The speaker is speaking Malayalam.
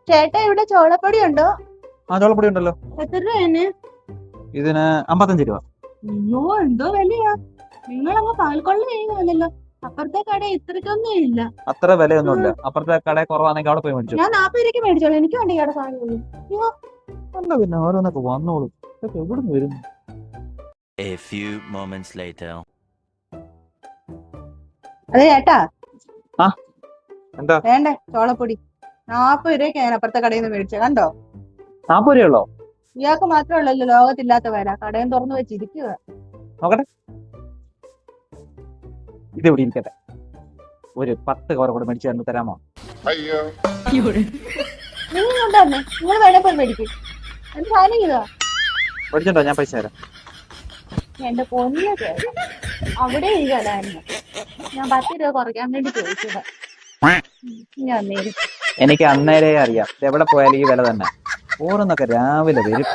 ചേട്ടാ ഇവിടെ ചോളപ്പൊടി ഉണ്ടോ? ആ ചോളപ്പൊടി ഉണ്ടല്ലോ. എത്ര രൂപ? ഇതിന് 55 രൂപ. അയ്യോ എന്തോ വിലയാ. നിങ്ങളങ്ങ് പാൽക്കൊള്ള ചെയ്യുന്നല്ലോ. അപ്പുറത്തെ കട ഇത്രക്കൊന്നും ഇല്ല. അത്ര വിലയൊന്നുമില്ല. അപ്പുറത്തെ കട കുറവാണെങ്കിൽ അവിടെ പോയി മേടിച്ചു. ഞാൻ 40 രൂപയ്ക്ക് മേടിച്ചോളൂ. എനിക്ക് വേണ്ടി അവിടെ സാധനം. അല്ല പിന്നെ ഓരോന്നൊക്കെ വന്നോളൂ. ഇതൊക്കെ എവിടെ നിന്ന് വരുന്നു? A few moments later. അതെ ചേട്ടാ. എന്താ വേണ്ടേ ചോളപ്പൊടി? 40 രൂപയ്ക്ക് ഞാൻ അപ്പുറത്തെ കടയിൽ നിന്ന് മേടിച്ചത് കണ്ടോ? 40 രൂപയുള്ളോ? ഇയാൾക്ക് മാത്രമല്ലല്ലോ ലോകത്തില്ലാത്ത വില. കടയും തുറന്നു വെച്ചിരിക്കുക. നോക്കട്ടെ, ഇത് ഇവിടെ ഇരിക്കട്ടെ. ഒരു 10 കവർ കൂടെ മേടിച്ചു തരാമോ? നിങ്ങൾ കൊണ്ടുവന്നേ. നിങ്ങൾ വേണേ പോയി മേടിക്കും. എന്ത് സാധനം ഇതാ? മേടിച്ചിട്ടോ? ഞാൻ പൈസ തരാം. എന്റെ പൊന്നു ചേട്ടാ, അവിടെ ഈ വിലയായിരുന്നു. ഞാൻ 10 രൂപ കുറയ്ക്കാൻ വേണ്ടി ചോദിച്ചതാ. ഞാൻ മേടിച്ചു. എനിക്ക് അന്നേരേ അറിയാം എവിടെ പോയാലും ഈ വില തന്നെ. ഓരോന്നൊക്കെ രാവിലെ വരും.